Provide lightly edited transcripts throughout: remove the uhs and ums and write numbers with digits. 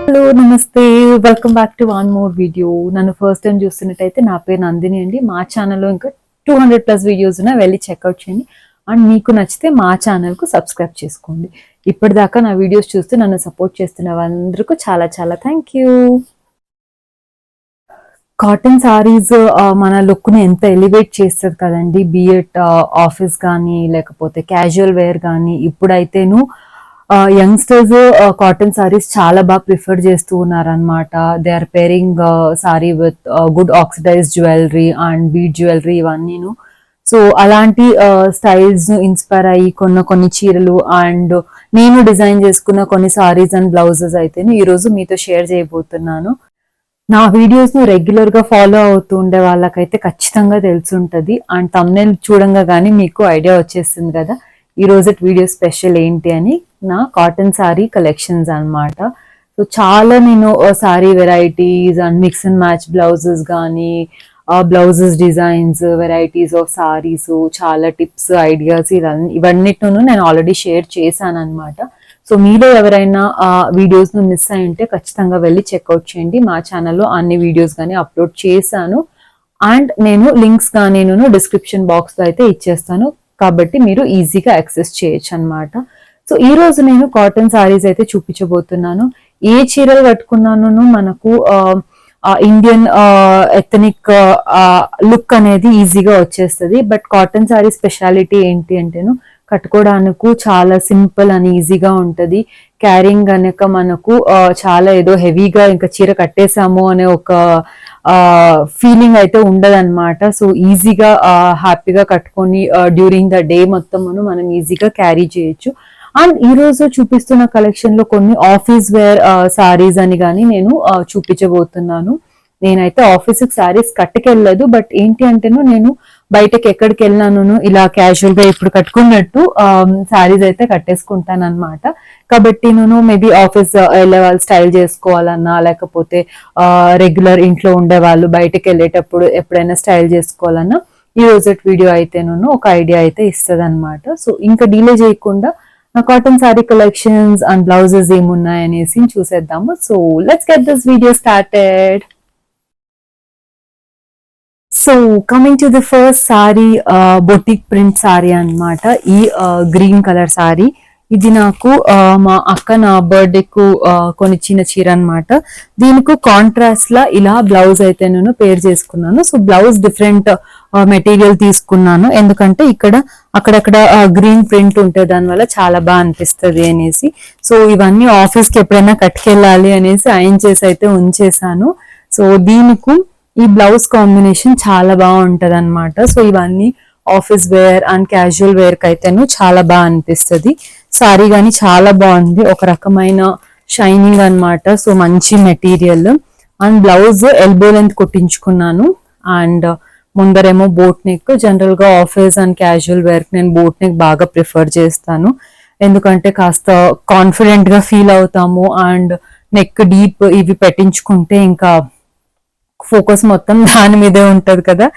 Hello నమస్తే, welcome back to one more video. నన్ను first time చూస్తున్నట్టయితే నా పేరు నందిని అండి. మా ఛానల్లో ఇంకా 200+ వీడియోస్ ఉన్నాయి, వెళ్ళి చెక్అవుట్ చేయండి. అండ్ మీకు నచ్చితే మా ఛానల్కు సబ్స్క్రైబ్ చేసుకోండి. ఇప్పటిదాకా నా వీడియోస్ చూస్తే నన్ను సపోర్ట్ చేస్తున్న వాళ్ళందరికీ చాలా చాలా థ్యాంక్ యూ. కాటన్ సారీస్ మన లుక్ని ఎంత ఎలివేట్ చేస్తుంది కదండి, బిఎట్ ఆఫీస్ కానీ లేకపోతే క్యాజువల్ వేర్ కానీ. ఇప్పుడైతేను యంగ్స్టర్స్ కాటన్ సారీస్ చాలా బాగా ప్రిఫర్ చేస్తూ ఉన్నారనమాట. They are pairing sari with good oxidise jewellery and bead jewellery ఇవన్నీను. సో అలాంటి స్టైల్స్ ను ఇన్స్పైర్ అయ్యి కొన్ని చీరలు అండ్ నేను డిజైన్ చేసుకున్న కొన్ని సారీస్ అండ్ బ్లౌజెస్ అయితే ఈరోజు మీతో షేర్ చేయబోతున్నాను. నా వీడియోస్ ను రెగ్యులర్ గా ఫాలో అవుతూ ఉండే వాళ్ళకైతే ఖచ్చితంగా తెలుసుంటది. అండ్ థంబ్నెయిల్ చూడంగా కానీ మీకు ఐడియా వచ్చేస్తుంది కదా ఈ రోజు వీడియో స్పెషల్ ఏంటి అని. నా కాటన్ సారీ కలెక్షన్స్ అన్నమాట. సో చాలా నేను sari varieties and mix and match blouses కానీ blouses designs, varieties of saris, చాలా టిప్స్, ఐడియాస్ ఇవన్నిటిను నేను ఆల్రెడీ షేర్ చేశాను అనమాట. సో మీలో ఎవరైనా వీడియోస్ ను మిస్ అయి ఉంటే ఖచ్చితంగా వెళ్ళి చెక్అవుట్ చేయండి. మా ఛానల్లో అన్ని వీడియోస్ కానీ అప్లోడ్ చేశాను. అండ్ నేను లింక్స్ కానీ డిస్క్రిప్షన్ బాక్స్ లో అయితే ఇచ్చేస్తాను, కాబట్టి మీరు ఈజీగా యాక్సెస్ చేయొచ్చు అనమాట. సో ఈ రోజు నేను కాటన్ సారీస్ అయితే చూపించబోతున్నాను. ఏ చీరలు కట్టుకున్నాను మనకు ఇండియన్ ఎథనిక్ లుక్ అనేది ఈజీగా వచ్చేస్తుంది. బట్ కాటన్ సారీ స్పెషాలిటీ ఏంటి అంటేను కట్టుకోవడానికి చాలా సింపుల్ అని ఈజీగా ఉంటది. క్యారింగ్ కనుక మనకు చాలా ఏదో హెవీగా ఇంకా చీర కట్టేసాము అనే ఒక ఫీలింగ్ అయితే ఉండదన్నమాట. సో ఈజీగా హ్యాపీగా కట్టుకొని డ్యూరింగ్ ద డే మొత్తం మనం ఈజీగా క్యారీ చేయొచ్చు. అండ్ ఈ రోజు చూపిస్తున్న కలెక్షన్ లో కొన్ని ఆఫీస్ వేర్ సారీస్ అని కానీ నేను చూపించబోతున్నాను. నేనైతే ఆఫీస్ కి సారీస్ కట్టుకెళ్ళలేదు, బట్ ఏంటి అంటేను నేను బయటకి ఎక్కడికి వెళ్ళినాను ఇలా క్యాజువల్ గా ఇప్పుడు కట్టుకున్నట్టు సారీస్ అయితే కట్టేసుకుంటాను అనమాట. కాబట్టి నేను మేబీ ఆఫీస్ వెళ్ళే వాళ్ళు స్టైల్ చేసుకోవాలన్నా లేకపోతే రెగ్యులర్ ఇంట్లో ఉండే వాళ్ళు బయటకు వెళ్ళేటప్పుడు ఎప్పుడైనా స్టైల్ చేసుకోవాలన్నా ఈ రోజు వీడియో అయితే ఒక ఐడియా అయితే ఇస్తుంది అనమాట. సో ఇంకా డిలే చేయకుండా నా cotton sari collections and blouses ఏమున్నాయనేసి చూసేద్దాము. So let's get this video started. So coming to the first sari, boutique print sari అనమాట. ఈ గ్రీన్ కలర్ సారీ ఇది నాకు మా అక్క నా బర్త్డేకు కొనిచ్చిన చీర అనమాట. దీనికి కాంట్రాస్ట్ లా ఇలా బ్లౌజ్ అయితే నేను పేర్ చేసుకున్నాను. సో బ్లౌజ్ డిఫరెంట్ మెటీరియల్ తీసుకున్నాను, ఎందుకంటే ఇక్కడ అక్కడక్కడ గ్రీన్ ప్రింట్ ఉంటే దానివల్ల చాలా బాగా అనిపిస్తుంది అనేసి. సో ఇవన్నీ ఆఫీస్ కి ఎప్పుడైనా కట్టుకెళ్ళాలి అనేసి అయన్ చేసి అయితే ఉంచేసాను. సో దీనికి ఈ బ్లౌజ్ కాంబినేషన్ చాలా బాగుంటది అనమాట. సో ఇవన్నీ office wear and casual wear కి అయితేను చాలా బాగా అనిపిస్తుంది. సారీ గానీ చాలా బాగుంది, ఒక రకమైన షైనింగ్ అనమాట. సో మంచి material. And blouse elbow length కుట్టించుకున్నాను. అండ్ ముందరేమో బోట్ నెక్. జనరల్ గా ఆఫీస్ అండ్ క్యాజువల్ వేర్ కి నేను బోట్ నెక్ బాగా ప్రిఫర్ చేస్తాను, ఎందుకంటే కాస్త కాన్ఫిడెంట్ గా ఫీల్ అవుతాము. అండ్ నెక్ డీప్ ఇవి పెట్టించుకుంటే ఇంకా ఫోకస్ మొత్తం దాని మీదే ఉంటది కదా,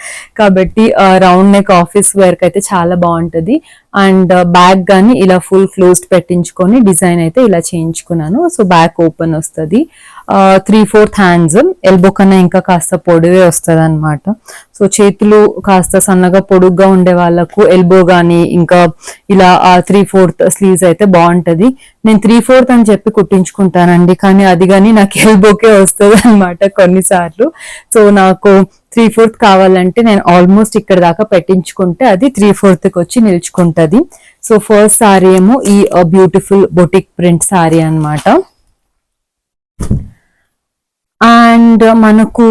కాబట్టి రౌండ్ నెక్ ఆఫీస్ వేర్ కి అయితే చాలా బాగుంటది. అండ్ బ్యాక్ గానీ ఇలా ఫుల్ క్లోజ్డ్ పెట్టించుకొని డిజైన్ అయితే ఇలా చేయించుకున్నాను. సో బ్యాక్ ఓపెన్ వస్తుంది. 3/4 హ్యాండ్స్, ఎల్బో కన్నా ఇంకా కాస్త పొడివే వస్తుంది అనమాట. సో చేతులు కాస్త సన్నగా పొడుగ్గా ఉండే వాళ్ళకు ఎల్బో గానీ ఇంకా ఇలా 3/4 స్లీవ్స్ అయితే బాగుంటది. నేను 3/4 అని చెప్పి కుట్టించుకుంటానండి, కానీ అది కానీ నాకు ఎల్బోకే వస్తుంది అనమాట కొన్నిసార్లు. సో నాకు 3/4 కావాలంటే నేను ఆల్మోస్ట్ ఇక్కడ దాకా పెట్టించుకుంటే అది 3/4 వచ్చి నిల్చుకుంటది. సో ఫస్ట్ సారీ ఏమో ఈ బ్యూటిఫుల్ బొటిక్ ప్రింట్ సారీ అనమాట. అండ్ మనకు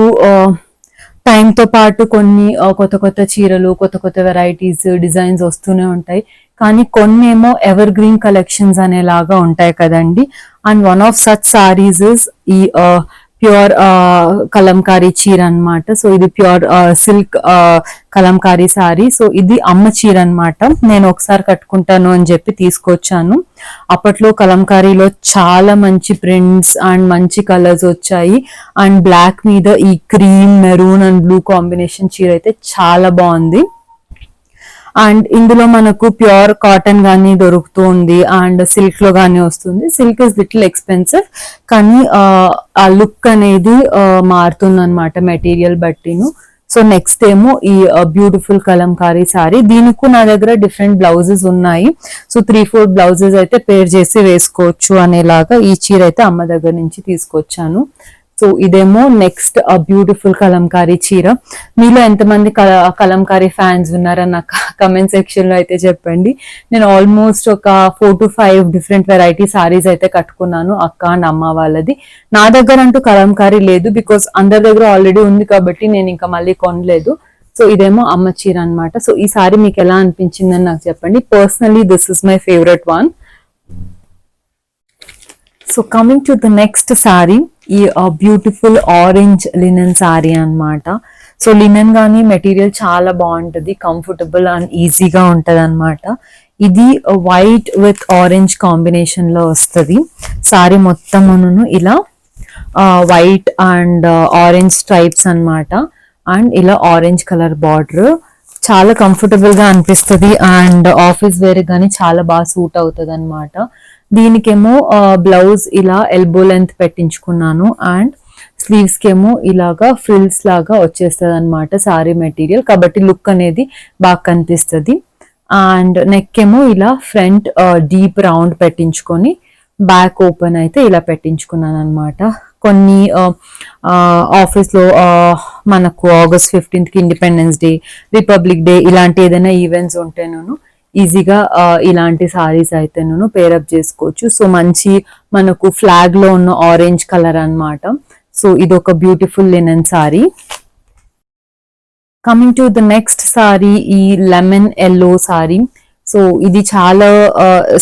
టైంతో పాటు కొన్ని కొత్త కొత్త చీరలు, కొత్త కొత్త వెరైటీస్, డిజైన్స్ వస్తూనే ఉంటాయి. కానీ కొన్ని ఏమో ఎవర్ గ్రీన్ కలెక్షన్స్ అనేలాగా ఉంటాయి కదండి. And one of such saris is ఈ ప్యూర్ కలంకారీ చీర అనమాట. సో ఇది pure silk Kalamkari sorry. So ఇది అమ్మ చీర అనమాట. నేను ఒకసారి కట్టుకుంటాను అని చెప్పి తీసుకొచ్చాను. అప్పట్లో కలంకారీలో చాలా మంచి ప్రింట్స్ అండ్ మంచి కలర్స్ వచ్చాయి. అండ్ బ్లాక్ మీద ఈ cream, maroon and blue combination చీర అయితే చాలా బాగుంది. అండ్ ఇందులో మనకు ప్యూర్ కాటన్ గానీ దొరుకుతూ ఉంది అండ్ సిల్క్ లో గానీ వస్తుంది. సిల్క్ ఇస్ లిటిల్ ఎక్స్పెన్సివ్ కానీ ఆ లుక్ అనేది మారుతుంది అనమాట మెటీరియల్ బట్టిను. సో నెక్స్ట్ ఏమో ఈ బ్యూటిఫుల్ కలంకారీ సారీ. దీనికి నా దగ్గర డిఫరెంట్ బ్లౌజెస్ ఉన్నాయి. సో 3-4 బ్లౌజెస్ అయితే పేర్ చేసి వేసుకోవచ్చు అనేలాగా ఈ చీర అయితే అమ్మ దగ్గర నుంచి తీసుకొచ్చాను. సో ఇదేమో నెక్స్ట్ బ్యూటిఫుల్ కలంకారీ చీర. మీలో ఎంతమంది కలంకారీ ఫ్యాన్స్ ఉన్నారని నాకు కమెంట్ సెక్షన్ లో అయితే చెప్పండి. నేను ఆల్మోస్ట్ ఒక 4 to 5 డిఫరెంట్ వెరైటీ సారీస్ అయితే కట్టుకున్నాను అక్క అండ్ అమ్మ వాళ్ళది. నా దగ్గర అంటూ కలంకారీ లేదు, బికాస్ అందరి దగ్గర ఆల్రెడీ ఉంది కాబట్టి నేను ఇంకా మళ్ళీ కొనలేదు. సో ఇదేమో అమ్మ చీర అనమాట. సో ఈ సారీ మీకు ఎలా అనిపించిందని నాకు చెప్పండి. Personally this is my favourite one. So coming to the next sari, ఈ బ్యూటిఫుల్ ఆరెంజ్ లినెన్ సారీ అన్నమాట. సో లినెన్ గానీ మెటీరియల్ చాలా బాగుంటది, కంఫర్టబుల్ అండ్ ఈజీగా ఉంటది అనమాట. ఇది వైట్ విత్ ఆరెంజ్ కాంబినేషన్ లో వస్తుంది. సారీ మొత్తం ఇలా వైట్ అండ్ ఆరెంజ్ స్ట్రైప్స్ అన్నమాట. అండ్ ఇలా ఆరెంజ్ కలర్ బార్డర్ చాలా కంఫర్టబుల్ గా అనిపిస్తుంది అండ్ ఆఫీస్ వేర్ గానీ చాలా బాగా సూట్ అవుతుంది అనమాట. దీనికేమో బ్లౌజ్ ఇలా ఎల్బో లెంత్ పెట్టించుకున్నాను అండ్ స్లీవ్స్ కేమో ఇలాగా ఫ్రిల్స్ లాగా వచ్చేస్తుంది అనమాట సారీ మెటీరియల్, కాబట్టి లుక్ అనేది బాగా కనిపిస్తుంది. అండ్ నెక్ ఏమో ఇలా ఫ్రంట్ డీప్ రౌండ్ పెట్టించుకొని బ్యాక్ ఓపెన్ అయితే ఇలా పెట్టించుకున్నాను అనమాట. కొన్ని ఆఫీస్ లో మనకు August 15th కి ఇండిపెండెన్స్ డే, రిపబ్లిక్ డే ఇలాంటి ఏదైనా ఈవెంట్స్ ఉంటే ఈజీగా ఇలాంటి సారీస్ అయితే పేరప్ చేసుకోవచ్చు. సో మంచి మనకు ఫ్లాగ్ లో ఉన్న ఆరెంజ్ కలర్ అన్నమాట. సో ఇది ఒక beautiful linen sari. Coming to the next sari, ఈ లెమన్ ఎల్లో సారీ. సో ఇది చాలా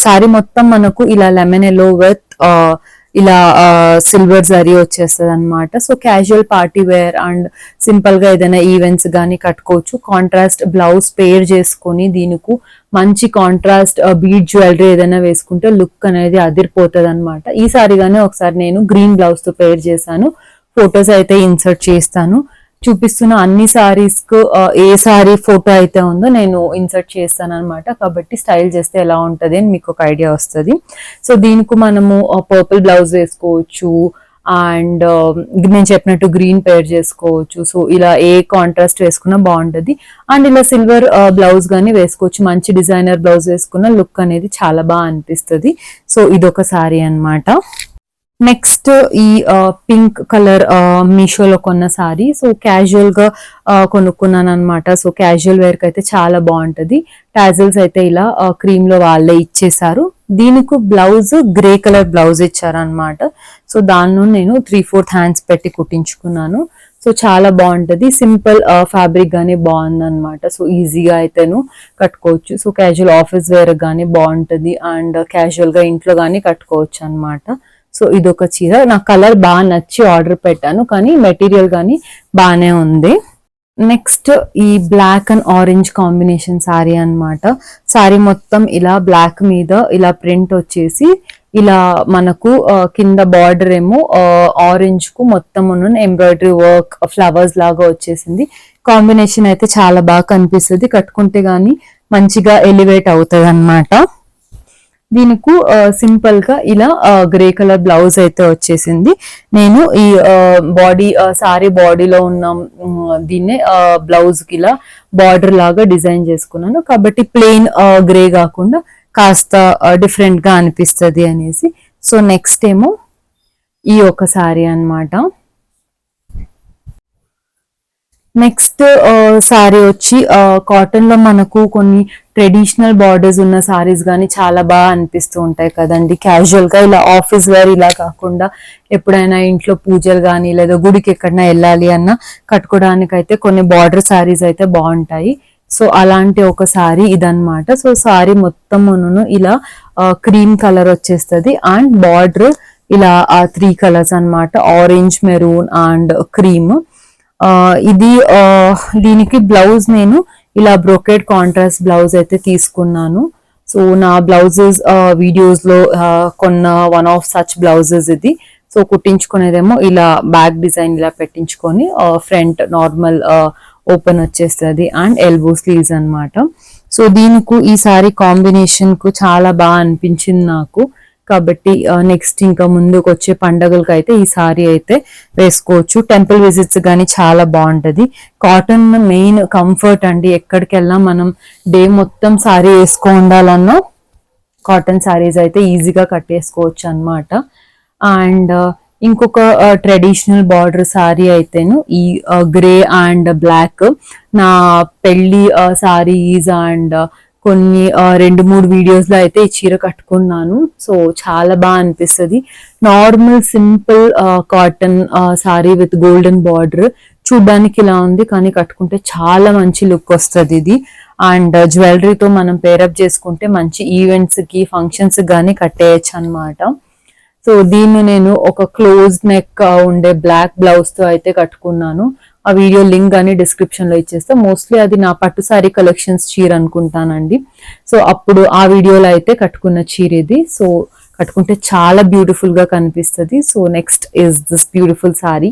సారీ మొత్తం మనకు ఇలా లెమన్ ఎల్లో విత్ ఇలా సిల్వర్ జరీ వచ్చేస్తుంది అనమాట. So casual party wear and simple గా ఏదైనా ఈవెంట్స్ గానీ కట్టుకోవచ్చు. కాంట్రాస్ట్ బ్లౌజ్ పేర్ చేసుకొని దీనికి మంచి కాంట్రాస్ట్ బీడ్ జ్యువెలరీ ఏదైనా వేసుకుంటే లుక్ అనేది అదిరిపోతుంది అనమాట. ఈ సారీ గానీ ఒకసారి నేను గ్రీన్ బ్లౌజ్ తో పేర్ చేశాను, ఫొటోస్ అయితే ఇన్సర్ట్ చేస్తాను. చూపిస్తున్న అన్ని సారీస్ కు ఏ సారీ ఫోటో అయితే ఉందో నేను ఇన్సర్ట్ చేస్తాను అనమాట, కాబట్టి స్టైల్ చేస్తే ఎలా ఉంటది అని మీకు ఒక ఐడియా వస్తుంది. సో దీనికి మనము పర్పుల్ బ్లౌజ్ వేసుకోవచ్చు అండ్ నేను చెప్పినట్టు గ్రీన్ పేర్ చేసుకోవచ్చు. సో ఇలా ఏ కాంట్రాస్ట్ వేసుకున్నా బాగుంటది. అండ్ ఇలా సిల్వర్ బ్లౌజ్ గానీ వేసుకోవచ్చు, మంచి డిజైనర్ బ్లౌజ్ వేసుకున్న లుక్ అనేది చాలా బాగా అనిపిస్తుంది. సో ఇదొక సారీ అన్నమాట. నెక్స్ట్ ఈ పింక్ కలర్ మీషోలో కొన్న సారీ. సో క్యాజువల్ గా కొనుక్కున్నాను అనమాట. సో క్యాజువల్ వేర్ కి అయితే చాలా బాగుంటది. టాజిల్స్ అయితే ఇలా క్రీమ్ లో వాళ్ళే ఇచ్చేసారు. దీనికి బ్లౌజ్ గ్రే కలర్ బ్లౌజ్ ఇచ్చారనమాట. సో దాన్ని నేను 3/4 హ్యాండ్స్ పెట్టి కుట్టించుకున్నాను. సో చాలా బాగుంటది, సింపుల్ ఫ్యాబ్రిక్ గానీ బాగుంది అనమాట. సో ఈజీగా అయితేను కట్టుకోవచ్చు. సో క్యాజువల్ ఆఫీస్ వేర్ గానీ బాగుంటది అండ్ క్యాజువల్ గా ఇంట్లో గానీ కట్టుకోవచ్చు అనమాట. సో ఇదొక చీర, నాకు కలర్ బాగా నచ్చి ఆర్డర్ పెట్టాను, కానీ మెటీరియల్ గానీ బాగానే ఉంది. నెక్స్ట్ ఈ black and orange combination sari అన్నమాట. సారీ మొత్తం ఇలా బ్లాక్ మీద ఇలా ప్రింట్ వచ్చేసి ఇలా మనకు కింద బార్డర్ ఏమో ఆరెంజ్ కు మొత్తం ఎంబ్రాయిడరీ వర్క్ ఫ్లవర్స్ లాగా వచ్చేసింది. కాంబినేషన్ అయితే చాలా బాగా కనిపిస్తుంది, కట్టుకుంటే గానీ మంచిగా ఎలివేట్ అవుతుంది అన్నమాట. దీనికి సింపుల్ గా ఇలా గ్రే కలర్ బ్లౌజ్ అయితే వచ్చేసింది. నేను ఈ బాడీ సారీ బాడీలో ఉన్న దీన్నే బ్లౌజ్ కి ఇలా బార్డర్ లాగా డిజైన్ చేసుకున్నాను, కాబట్టి ప్లెయిన్ గ్రే కాకుండా కాస్త డిఫరెంట్ గా అనిపిస్తుంది అనేసి. సో నెక్స్ట్ ఏమో ఈ ఒక సారీ అన్నమాట. నెక్స్ట్ సారీ వచ్చి కాటన్ లో మనకు కొన్ని ట్రెడిషనల్ బార్డర్స్ ఉన్న సారీస్ గానీ చాలా బాగా అనిపిస్తూ ఉంటాయి కదండి. క్యాజువల్ గా ఇలా ఆఫీస్ వేర్ ఇలా కాకుండా ఎప్పుడైనా ఇంట్లో పూజలు గానీ లేదా గుడికి ఎక్కడైనా వెళ్ళాలి అన్నా కట్టుకోవడానికి అయితే కొన్ని బార్డర్ సారీస్ అయితే బాగుంటాయి. సో అలాంటి ఒక సారీ ఇదన్నమాట. సో సారీ మొత్తం ఇలా క్రీమ్ కలర్ వచ్చేస్తుంది అండ్ బార్డర్ ఇలా 3 కలర్స్ అన్నమాట, ఆరెంజ్, మెరూన్ అండ్ క్రీమ్. ఇది దీనికి బ్లౌజ్ నేను ఇలా బ్రోకెడ్ కాంట్రాస్ట్ బ్లౌజ్ అయితే తీసుకున్నాను. సో నా బ్లౌజెస్ వీడియోస్ లో కొన్న వన్ ఆఫ్ సచ్ బ్లౌజెస్ ఇది. సో కుట్టించుకునేదేమో ఇలా బ్యాక్ డిజైన్ ఇలా పెట్టించుకొని ఫ్రంట్ నార్మల్ ఓపెన్ వచ్చేస్తుంది అండ్ ఎల్బో స్లీవ్స్ అన్నమాట. సో దీనికి ఈ సారీ కాంబినేషన్ కు చాలా బాగా అనిపించింది నాకు. కాబట్టి నెక్స్ట్ ఇంకా ముందుకు వచ్చే పండగలకు అయితే ఈ సారీ అయితే వేసుకోవచ్చు. టెంపుల్ విజిట్స్ కానీ చాలా బాగుంటది. కాటన్ మెయిన్ కంఫర్ట్ అండి. ఎక్కడికి వెళ్ళా మనం డే మొత్తం సారీ వేసుకో ఉండాలన్నా కాటన్ సారీస్ అయితే ఈజీగా కట్టేసుకోవచ్చు అన్నమాట. అండ్ ఇంకొక ట్రెడిషనల్ బార్డర్ సారీ అయితేను ఈ గ్రే అండ్ బ్లాక్ నా పెళ్లి సారీస్ అండ్ కొన్ని 2-3 వీడియోస్ లో అయితే ఈ చీర కట్టుకున్నాను. సో చాలా బాగా అనిపిస్తుంది. Normal simple cotton sorry with golden border చూడ్డానికి ఇలా ఉంది, కానీ కట్టుకుంటే చాలా మంచి లుక్ వస్తుంది ఇది. అండ్ జ్యువెలరీతో మనం పేరప్ చేసుకుంటే మంచి ఈవెంట్స్ కి ఫంక్షన్స్ గానీ కట్టేయచ్చు అనమాట. సో దీన్ని నేను ఒక క్లోజ్ నెక్ ఉండే బ్లాక్ బ్లౌజ్ తో అయితే కట్టుకున్నాను. ఆ వీడియో లింక్ అని డిస్క్రిప్షన్ లో ఇచ్చేస్తా. మోస్ట్లీ అది నా పట్టు సారీ కలెక్షన్స్ చీర అనుకుంటానండి. సో అప్పుడు ఆ వీడియోలో అయితే కట్టుకున్న చీర ఇది. సో కట్టుకుంటే చాలా బ్యూటిఫుల్ గా కనిపిస్తుంది. So next is this beautiful sorry.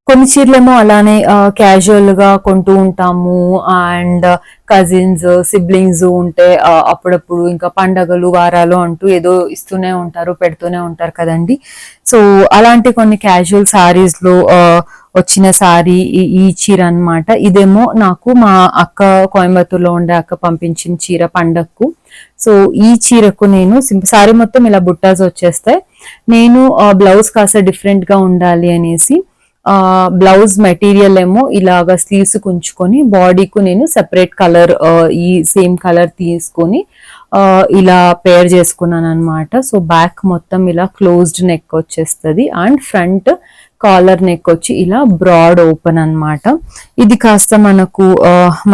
కొన్ని చీరలేమో అలానే క్యాజువల్ గా కొంటూ ఉంటాము. అండ్ కజిన్స్ సిబ్లింగ్స్ ఉంటే అప్పుడప్పుడు ఇంకా పండగలు వారాలు అంటూ ఏదో ఇస్తూనే ఉంటారు, పెడుతూనే ఉంటారు కదండి. సో అలాంటి కొన్ని క్యాజువల్ సారీస్ లో వచ్చిన సారీ ఈ చీర అన్నమాట. ఇదేమో నాకు మా అక్క కోయంబత్తూర్లో ఉండే అక్క పంపించిన చీర పండగకు. సో ఈ చీరకు నేను సారీ మొత్తం ఇలా బుట్టాస్ వచ్చేస్తాయి. నేను బ్లౌజ్ కాస్త డిఫరెంట్ గా ఉండాలి అనేసి బ్లౌజ్ మెటీరియల్ ఏమో ఇలాగా స్లీవ్స్ కుంచుకొని బాడీకు నేను సెపరేట్ కలర్ ఈ సేమ్ కలర్ తీసుకొని ఇలా పేర్ చేసుకున్నాను అనమాట. సో బ్యాక్ మొత్తం ఇలా క్లోజ్డ్ నెక్ వచ్చేస్తుంది అండ్ ఫ్రంట్ కాలర్ నెక్ వచ్చి ఇలా బ్రాడ్ ఓపెన్ అన్నమాట. ఇది కాస్త మనకు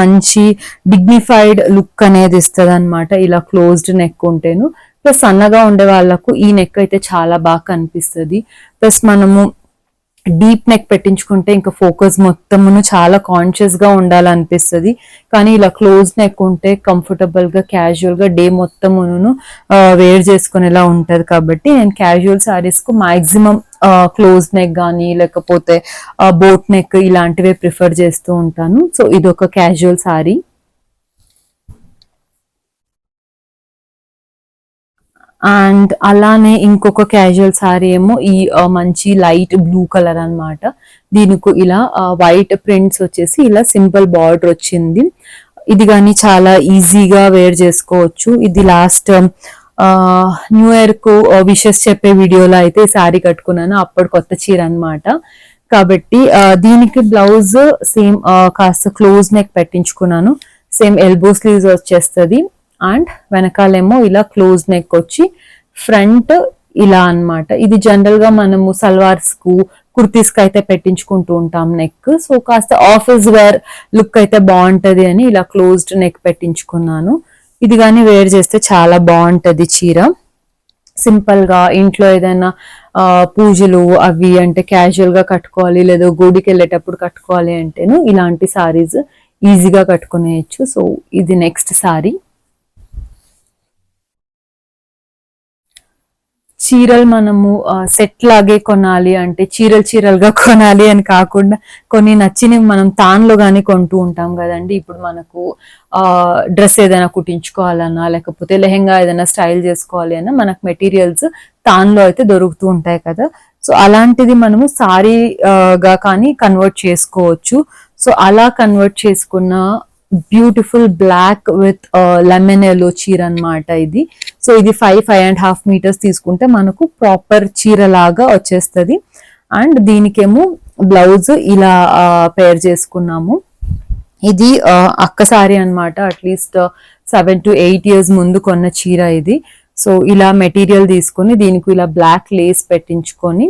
మంచి డిగ్నిఫైడ్ లుక్ అనేది ఇస్తుంది అనమాట. ఇలా క్లోజ్డ్ నెక్ ఉంటేను ప్లస్ సన్నగా ఉండే వాళ్ళకు ఈ నెక్ అయితే చాలా బాగా కనిపిస్తుంది. ప్లస్ మనము డీప్ నెక్ పెట్టించుకుంటే ఇంకా ఫోకస్ మొత్తమును చాలా కాన్షియస్ గా ఉండాలనిపిస్తుంది. కానీ ఇలా క్లోజ్ నెక్ ఉంటే కంఫర్టబుల్ గా క్యాజువల్ గా డే మొత్తమును వేర్ చేసుకునేలా ఉంటది. కాబట్టి నేను క్యాజువల్ సారీస్ కు మాక్సిమం క్లోజ్ నెక్ కానీ లేకపోతే బోట్ నెక్ ఇలాంటివే ప్రిఫర్ చేస్తూ ఉంటాను. సో ఇది ఒక క్యాజువల్ సారీ. అండ్ అలానే ఇంకొక క్యాజువల్ సారీ ఏమో ఈ మంచి లైట్ బ్లూ కలర్ అన్నమాట. దీనికి ఇలా వైట్ ప్రింట్స్ వచ్చేసి ఇలా సింపుల్ బార్డర్ వచ్చింది. ఇది కానీ చాలా ఈజీగా వేర్ చేసుకోవచ్చు. ఇది లాస్ట్ న్యూ ఇయర్ కు విషెస్ చెప్పే వీడియోలో అయితే సారీ కట్టుకున్నాను. అప్పుడు కొత్త చీర అన్నమాట. కాబట్టి దీనికి బ్లౌజ్ సేమ్ కాస్త క్లోజ్ నెక్ పెట్టించుకున్నాను. సేమ్ ఎల్బో స్లీవ్స్ వచ్చేస్తుంది అండ్ వెనకాలేమో ఇలా క్లోజ్ నెక్ వచ్చి ఫ్రంట్ ఇలా అన్నమాట. ఇది జనరల్ గా మనము సల్వార్స్ కు కుర్తీస్ కి అయితే పెట్టించుకుంటూ ఉంటాం నెక్. సో కాస్త ఆఫీస్ వేర్ లుక్ అయితే బాగుంటది అని ఇలా క్లోజ్డ్ నెక్ పెట్టించుకున్నాను. ఇది కానీ వేర్ చేస్తే చాలా బాగుంటది చీర. సింపుల్ గా ఇంట్లో ఏదైనా పూజలు అవి అంటే క్యాజువల్ గా కట్టుకోవాలి లేదా గుడికి వెళ్ళేటప్పుడు కట్టుకోవాలి అంటేను ఇలాంటి సారీస్ ఈజీగా కట్టుకునేయచ్చు. సో ఇది నెక్స్ట్ సారీ. చీరలు మనము సెట్ లాగే కొనాలి అంటే చీరలుగా కొనాలి అని కాకుండా కొన్ని నచ్చినవి మనం తాన్లో గానీ కొంటూ ఉంటాం కదండి. ఇప్పుడు మనకు డ్రెస్ ఏదైనా కుట్టించుకోవాలన్నా లేకపోతే లెహెంగా ఏదైనా స్టైల్ చేసుకోవాలి అన్నా మనకు మెటీరియల్స్ తాన్లో అయితే దొరుకుతూ ఉంటాయి కదా. సో అలాంటిది మనము సారీగా కానీ కన్వర్ట్ చేసుకోవచ్చు. సో అలా కన్వర్ట్ చేసుకున్న beautiful black with lemon yellow చీర అన్నమాట ఇది. సో ఇది 5.5 మీటర్స్ తీసుకుంటే మనకు ప్రాపర్ చీర లాగా వచ్చేస్తుంది. అండ్ దీనికేమో బ్లౌజ్ ఇలా పేర్ చేసుకున్నాము. ఇది అక్క సారీ అన్నమాట. అట్లీస్ట్ 7 to 8 years ముందు కొన్న చీర ఇది. సో ఇలా మెటీరియల్ తీసుకొని దీనికి ఇలా బ్లాక్ లేస్ పెట్టించుకొని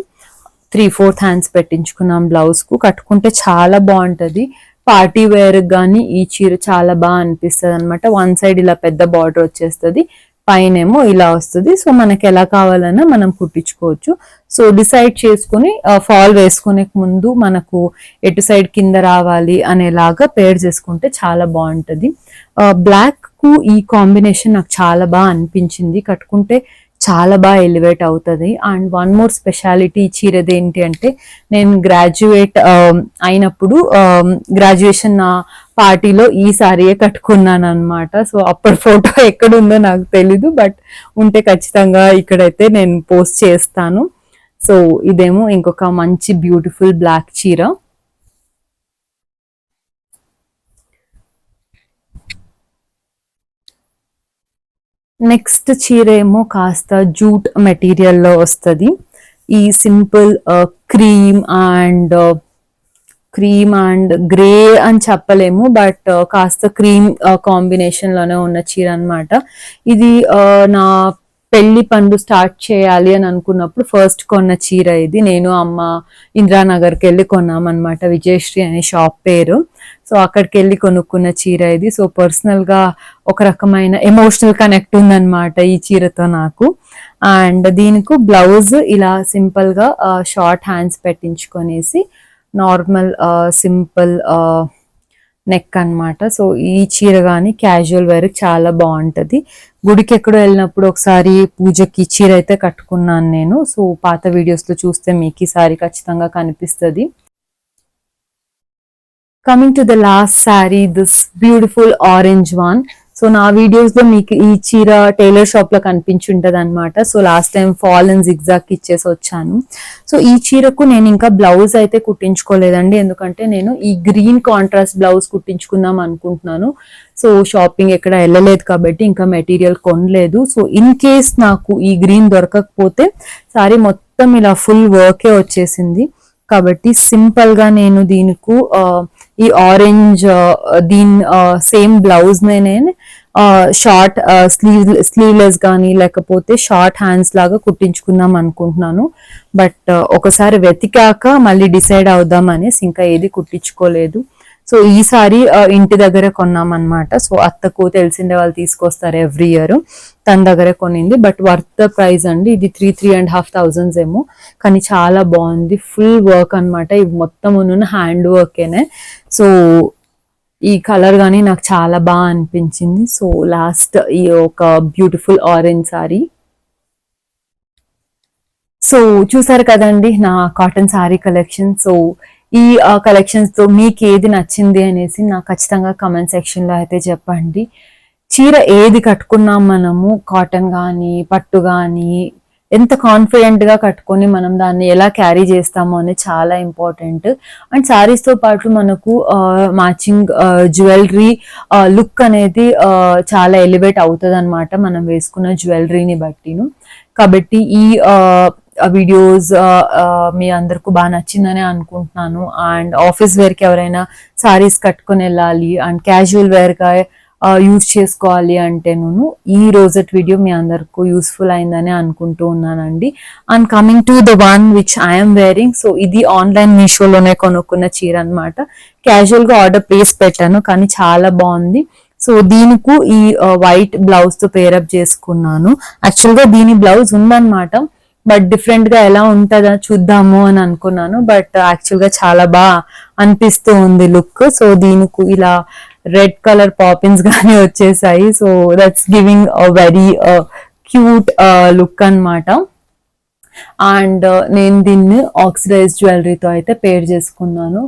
3/4 హ్యాండ్స్ పెట్టించుకున్నాం బ్లౌజ్ కు. కట్టుకుంటే చాలా బాగుంటది. పార్టీ వేర్ గానీ ఈ చీర చాలా బాగా అనిపిస్తుంది అనమాట. వన్ సైడ్ ఇలా పెద్ద బార్డర్ వచ్చేస్తుంది, పైనేమో ఇలా వస్తుంది. సో మనకి ఎలా కావాలన్నా మనం కుట్టించుకోవచ్చు. సో డిసైడ్ చేసుకుని ఫాల్ వేసుకునే ముందు మనకు ఎటు సైడ్ కింద రావాలి అనేలాగా పేర్ చేసుకుంటే చాలా బాగుంటది. బ్లాక్ కు ఈ కాంబినేషన్ నాకు చాలా బాగా అనిపించింది. కట్టుకుంటే చాలా బాగా ఎలివేట్ అవుతుంది. అండ్ వన్ మోర్ స్పెషాలిటీ ఈ చీరది ఏంటి అంటే, నేను గ్రాడ్యుయేట్ అయినప్పుడు గ్రాడ్యుయేషన్ పార్టీలో ఈ సారీయే కట్టుకున్నాను అనమాట. సో అప్పటి ఫోటో ఎక్కడుందో నాకు తెలీదు, బట్ ఉంటే ఖచ్చితంగా ఇక్కడైతే నేను పోస్ట్ చేస్తాను. సో ఇదేమో ఇంకొక మంచి బ్యూటిఫుల్ బ్లాక్ చీర. నెక్స్ట్ చీర ఏమో కాస్త జూట్ మెటీరియల్లో వస్తుంది. ఈ సింపుల్ క్రీమ్ అండ్ గ్రే అని చెప్పలేము, బట్ కాస్త క్రీమ్ కాంబినేషన్ లోనే ఉన్న చీర అనమాట. ఇది నా పెళ్లి పనులు స్టార్ట్ చేయాలి అని అనుకున్నప్పుడు ఫస్ట్ కొన్న చీర ఇది. నేను అమ్మ ఇంద్రానగర్కి వెళ్ళి కొన్నామన్నమాట, విజయశ్రీ అనే షాప్ పేరు. సో అక్కడికి వెళ్ళి కొనుక్కున్న చీర ఇది. సో పర్సనల్ గా ఒక రకమైన ఎమోషనల్ కనెక్ట్ ఉందన్నమాట ఈ చీరతో నాకు. అండ్ దీనికి బ్లౌజ్ ఇలా సింపుల్ గా షార్ట్ హ్యాండ్స్ పెట్టించుకొనేసి నార్మల్ సింపుల్ నెక్ అన్నమాట. సో ఈ చీర కానీ క్యాజువల్ వేర్ చాలా బాగుంటది. గుడికి ఎక్కడో వెళ్ళినప్పుడు ఒకసారి పూజకి చీర అయితే కట్టుకున్నాను నేను. సో పాత వీడియోస్ లో చూస్తే మీకు ఈ సారీ ఖచ్చితంగా కనిపిస్తుంది. Coming to the last sari, this beautiful orange one. So నా వీడియోస్ లో మీకు ఈ చీర టైలర్ షాప్ లో కనిపించుంటది అనమాట. So last time fall and zigzag ఇచ్చేసి వచ్చాను. సో ఈ చీరకు నేను ఇంకా బ్లౌజ్ అయితే కుట్టించుకోలేదండి, ఎందుకంటే నేను ఈ గ్రీన్ కాంట్రాస్ట్ బ్లౌజ్ కుట్టించుకుందాం అనుకుంటున్నాను. సో షాపింగ్ ఎక్కడ వెళ్ళలేదు కాబట్టి ఇంకా మెటీరియల్ కొనలేదు. సో ఇన్ కేస్ నాకు ఈ గ్రీన్ దొరకకపోతే సారీ మొత్తం ఇలా ఫుల్ వర్కే వచ్చేసింది కాబట్టి సింపుల్ గా నేను దీనికి ఈ ఆరెంజ్ దీని సేమ్ బ్లౌజ్ నేను షార్ట్ స్లీవ్లెస్ కానీ లేకపోతే షార్ట్ హ్యాండ్స్ లాగా కుట్టించుకుందాం అనుకుంటున్నాను. బట్ ఒకసారి వెతికాక మళ్ళీ డిసైడ్ అవుదాం అనేసి ఇంకా ఏది కుట్టించుకోలేదు. సో ఈసారి ఇంటి దగ్గరే కొన్నాం అనమాట. సో అత్తకు తెలిసిందే, వాళ్ళు తీసుకొస్తారు ఎవ్రీ ఇయర్, తన దగ్గరే కొనింది. బట్ వర్త్ ప్రైస్ అండి, ఇది 3,500 ఏమో, కానీ చాలా బాగుంది. ఫుల్ వర్క్ అనమాట, ఇవి మొత్తం ఉన్న హ్యాండ్ వర్కేనే. సో ఈ కలర్ కానీ నాకు చాలా బాగా అనిపించింది. సో లాస్ట్ ఈ ఒక బ్యూటిఫుల్ ఆరెంజ్ సారీ. సో చూసారు కదండి నా కాటన్ సారీ కలెక్షన్. సో ఈ కలెక్షన్స్ తో మీకు ఏది నచ్చింది అనేసి నాకు ఖచ్చితంగా కమెంట్ సెక్షన్ లో అయితే చెప్పండి. చీర ఏది కట్టుకున్నాం మనము, కాటన్ కానీ పట్టు కానీ, ఎంత కాన్ఫిడెంట్ గా కట్టుకొని మనం దాన్ని ఎలా క్యారీ చేస్తాము అనేది చాలా ఇంపార్టెంట్. అండ్ శారీస్ తో పాటు మనకు మ్యాచింగ్ జ్యువెలరీ లుక్ అనేది చాలా ఎలివేట్ అవుతుంది అనమాట మనం వేసుకున్న జ్యువెలరీని బట్టిను. కాబట్టి ఈ వీడియోస్ మీ అందరికి బాగా నచ్చిందని అనుకుంటున్నాను. అండ్ ఆఫీస్ వేర్ కి ఎవరైనా సారీస్ కట్టుకొని వెళ్ళాలి అండ్ క్యాజువల్ వేర్ గా యూజ్ చేసుకోవాలి అంటే నేను ఈ రోజట్ వీడియో మీ అందరికి యూస్ఫుల్ అయిందని అనుకుంటూ ఉన్నానండి. And coming to the one which I'm wearing, so ఇది ఆన్లైన్ మీషోలోనే కొనుక్కున్న చీర అనమాట. క్యాజువల్ గా ఆర్డర్ ప్లేస్ పెట్టాను కానీ చాలా బాగుంది. సో దీనికి ఈ వైట్ బ్లౌజ్ తో పేరప్ చేసుకున్నాను. యాక్చువల్ గా దీని బ్లౌజ్ ఉందన్నమాట, బట్ డిఫరెంట్ గా ఎలా ఉంటుందా చూద్దాము అని అనుకున్నాను. బట్ యాక్చువల్ గా చాలా బాగా అనిపిస్తూ ఉంది లుక్. సో దీనికి ఇలా రెడ్ కలర్ పాపిన్స్ గానీ వచ్చేసాయి. So that's giving a very cute look అన్నమాట. అండ్ నేను దీన్ని ఆక్సిడైజ్ జ్యువెలరీతో అయితే పేర్ చేసుకున్నాను.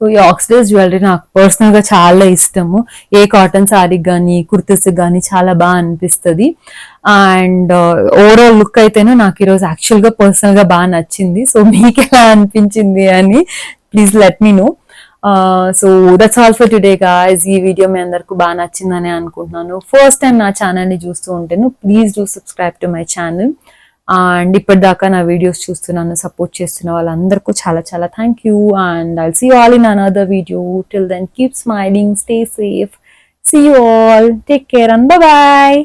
సో ఈ ఆక్సిడైజ్ జ్యువెలరీ నాకు పర్సనల్ గా చాలా ఇష్టము. ఏ కాటన్ సారీకి కానీ కుర్తీస్ కానీ చాలా బాగా అనిపిస్తుంది. అండ్ ఓవరాల్ లుక్ అయితేనే నాకు ఈరోజు యాక్చువల్ గా పర్సనల్ గా బాగా నచ్చింది. సో మీకు ఎలా అనిపించింది అని please let me know. So that's all for today guys. ఈ వీడియో మీ అందరికి బాగా నచ్చిందని అనుకుంటున్నాను. ఫస్ట్ టైం నా ఛానల్ ని చూస్తూ ఉంటేను please do subscribe to my channel. And ఇప్పటిదాకా నా వీడియోస్ చూస్తున్నాను, సపోర్ట్ చేస్తున్న వాళ్ళందరికీ చాలా చాలా thank you. And I'll see you all in another video. Till then keep smiling, stay safe, see you all, take care and bye bye.